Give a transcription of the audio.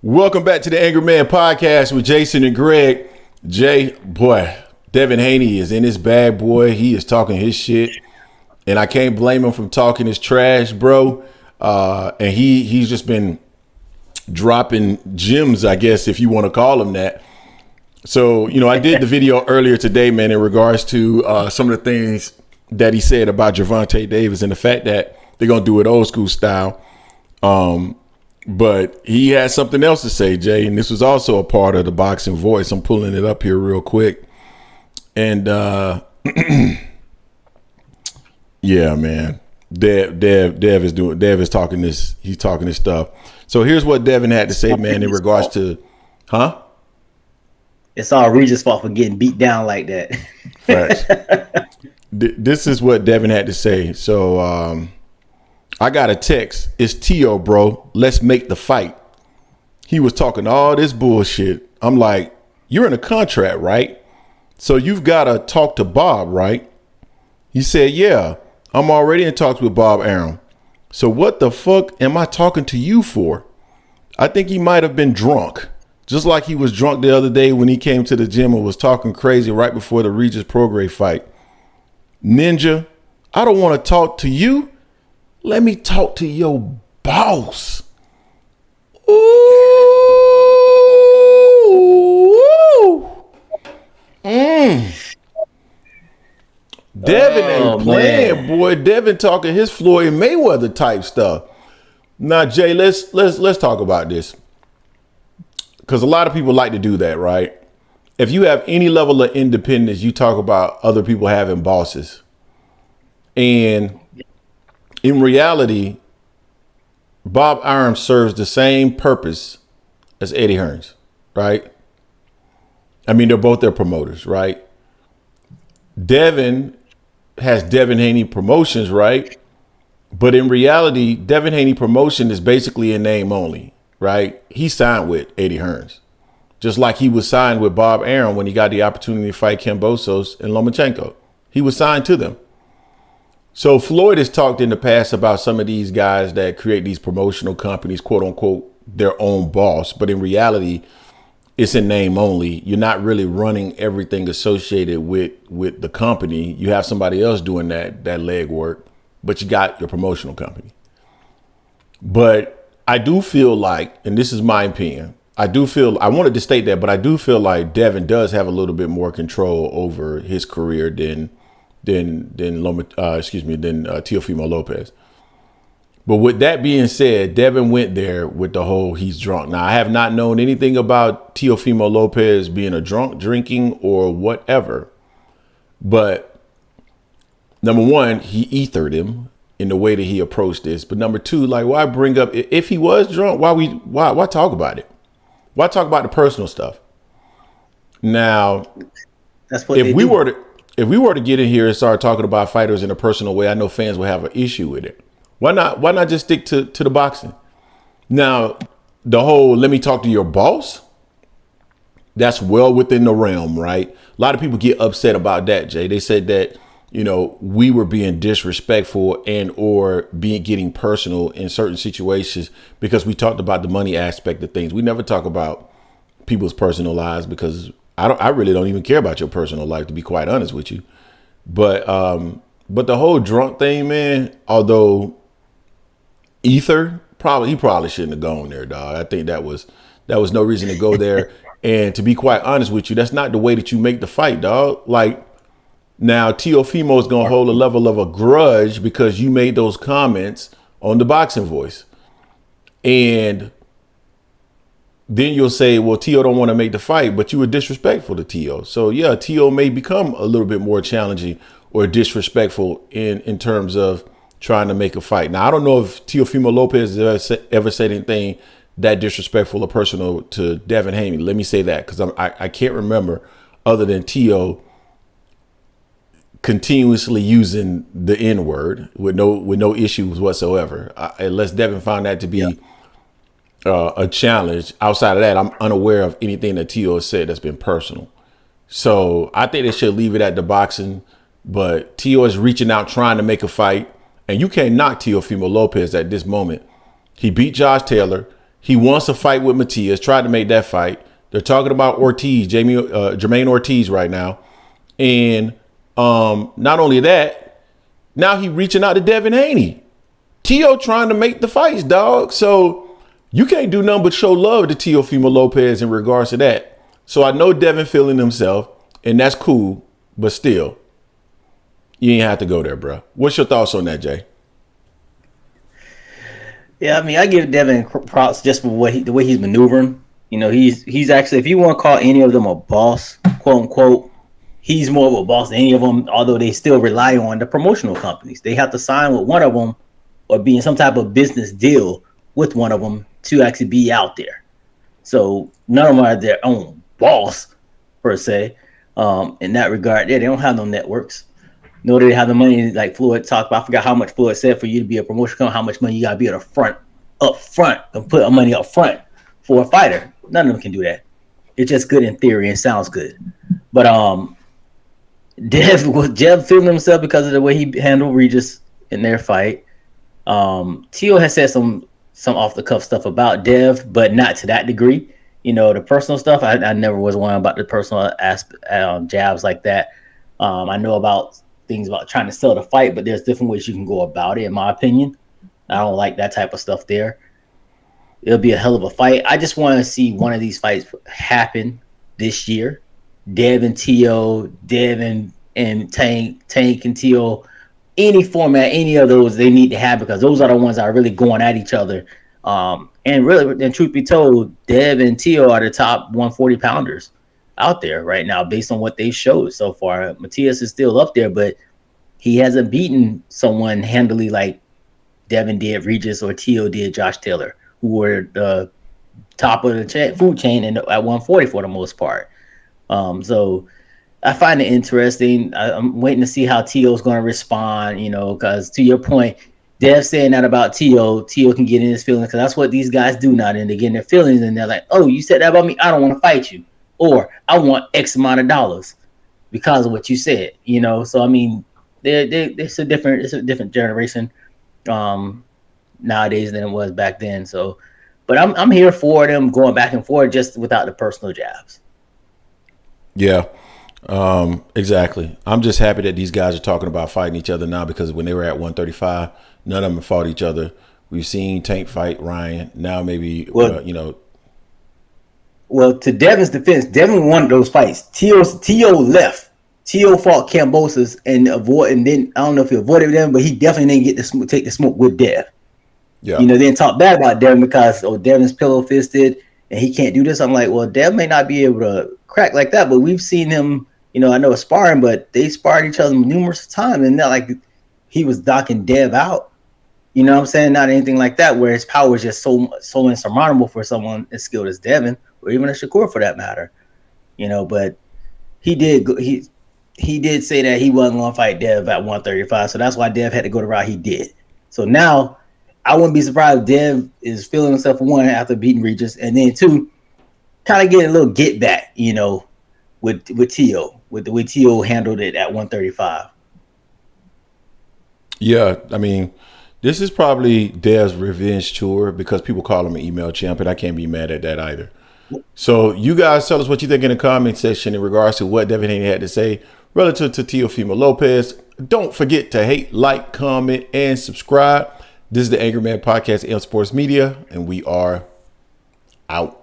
Welcome back to the Angry Man Podcast with Jason and Greg. Jay, boy, Devin Haney is in his bag, boy. He is talking his shit, and I can't blame him from talking his trash, bro. And he's just been dropping gems, I guess, if you want to call him that. So, I did the video earlier today, man, in regards to some of the things that he said about Gervonta Davis and the fact that they're going to do it old school style. But he had something else to say, Jay, and this was also a part of the boxing voice. I'm pulling it up here real quick. And yeah, man. Dev is talking this, he's talking this stuff. So here's what Devin had to say, man, in regards to It's all Regis' fault for getting beat down like that. Facts. This is what Devin had to say. So I got a text. It's Teo, bro. Let's make the fight. He was talking all this bullshit. I'm like, you're in a contract, right? So you've got to talk to Bob, right? He said, yeah, I'm already in talks with Bob Arum. So what the fuck am I talking to you for? I think he might have been drunk. Just like he was drunk the other day when he came to the gym and was talking crazy right before the Regis Prograis fight. Ninja, I don't want to talk to you. Let me talk to your boss. Ooh. Devin ain't playing, man. Boy. Devin talking his Floyd Mayweather type stuff. Now, Jay, let's talk about this. Because a lot of people like to do that, right? If you have any level of independence, you talk about other people having bosses. And in reality, Bob Arum serves the same purpose as Eddie Hearns, right? I mean, they're both their promoters, right? Devin has Devin Haney Promotions, right? But in reality, Devin Haney Promotion is basically a name only, right? He signed with Eddie Hearns, just like he was signed with Bob Arum when he got the opportunity to fight Kambosos and Lomachenko. He was signed to them. So Floyd has talked in the past about some of these guys that create these promotional companies, quote unquote, their own boss. But in reality, it's in name only. You're not really running everything associated with the company. You have somebody else doing that leg work, but you got your promotional company. But I do feel like, and this is my opinion, I wanted to state that, but I do feel like Devin does have a little bit more control over his career than Teofimo Lopez. But with that being said, Devin went there with the whole he's drunk. Now, I have not known anything about Teofimo Lopez being a drunk, drinking, or whatever. But number one, he ethered him in the way that he approached this. But number two, like, why bring up, if he was drunk, why talk about it? Why talk about the personal stuff? Now, that's what if we were to get in here and start talking about fighters in a personal way, I know fans will have an issue with it. Why not just stick to the boxing? Now, the whole let me talk to your boss, that's well within the realm, right? A lot of people get upset about that, Jay. They said that, we were being disrespectful and or getting personal in certain situations because we talked about the money aspect of things. We never talk about people's personal lives because I really don't even care about your personal life, to be quite honest with you. But the whole drunk thing, man, although ether, he probably shouldn't have gone there, dog. I think that was no reason to go there. And to be quite honest with you, that's not the way that you make the fight, dog. Like, now Teofimo is going to hold a level of a grudge because you made those comments on the Boxing Voice. And then you'll say, well, Teo don't want to make the fight, but you were disrespectful to Teo. So yeah, Teo may become a little bit more challenging or disrespectful in terms of trying to make a fight. Now, I don't know if Teofimo Lopez has ever said anything that disrespectful or personal to Devin Haney. Let me say that because I can't remember other than Teo continuously using the N-word with no issues whatsoever. Unless Devin found that to be a challenge. Outside of that, I'm unaware of anything that Teo has said that's been personal. So I think they should leave it at the boxing. But Teo is reaching out, trying to make a fight. And you can't knock Teofimo Lopez at this moment. He beat Josh Taylor. He wants a fight with Matias. Tried to make that fight. They're talking about Ortiz, Jermaine Ortiz right now. And not only that, now he reaching out to Devin Haney. Teo trying to make the fights, dog. So you can't do nothing but show love to Teofimo Lopez in regards to that. So I know Devin feeling himself, and that's cool. But still, you ain't have to go there, bro. What's your thoughts on that, Jay? Yeah, I mean, I give Devin props just for the way he's maneuvering. You know, he's actually, if you want to call any of them a boss, quote unquote, he's more of a boss than any of them. Although they still rely on the promotional companies, they have to sign with one of them or be in some type of business deal with one of them to actually be out there. So none of them are their own boss per se. In that regard, yeah, they don't have no networks. Nor do they have the money like Floyd talked about. I forgot how much Floyd said for you to be a promotion company, how much money you gotta be up front, and put money up front for a fighter. None of them can do that. It's just good in theory and sounds good. But Dev feeling himself because of the way he handled Regis in their fight. Teo has said some off the cuff stuff about Dev, but not to that degree. You know, the personal stuff. I never was one about the personal jabs like that. I know about things about trying to sell the fight, but there's different ways you can go about it, in my opinion. I don't like that type of stuff there. It'll be a hell of a fight. I just want to see one of these fights happen this year. Dev and Teo, Dev and Tank and Teo, any format, any of those they need to have, because those are the ones that are really going at each other. And really, and truth be told, Dev and Teo are the top 140 pounders out there right now based on what they showed so far. Matias is still up there, but he hasn't beaten someone handily like Devin did Regis or Teo did Josh Taylor, who were the top of the food chain at 140 for the most part. So I find it interesting. I'm waiting to see how Teo's going to respond, you know, because to your point, Dev saying that about Teo can get in his feelings, because that's what these guys do now. And they get in their feelings and they're like, oh, you said that about me? I don't want to fight you. Or I want X amount of dollars because of what you said, you know. So I mean, it's a different generation nowadays than it was back then. So, but I'm here for them going back and forth just without the personal jabs. Yeah, exactly. I'm just happy that these guys are talking about fighting each other now, because when they were at 135, none of them fought each other. We've seen Tank fight Ryan. Now maybe you know. Well, to Devin's defense, Devin won those fights. Teo left. Teo fought Kambosos and then I don't know if he avoided them, but he definitely didn't get take the smoke with Dev. Yeah. You know, then talk bad about Devin because Devin's pillow fisted and he can't do this. I'm like, well, Dev may not be able to crack like that, but we've seen him. You know, I know sparring, but they sparred each other numerous times, and not like he was knocking Dev out. You know what I'm saying? Not anything like that, where his power is just so insurmountable for someone as skilled as Devin, or even a Shakur for that matter. You know, but he did say that he wasn't going to fight Dev at 135, so that's why Dev had to go the route he did. So now, I wouldn't be surprised if Dev is feeling himself for one after beating Regis, and then two, kind of getting a little get back, you know, with Teo, with the way Teo handled it at 135. Yeah, I mean, this is probably Dev's revenge tour, because people call him an email champ, and I can't be mad at that either. So you guys tell us what you think in the comment section in regards to what Devin Haney had to say relative to Teofimo Lopez. Don't forget to hate, like, comment, and subscribe. This is the Angry Man Podcast, M Sports Media, and we are out.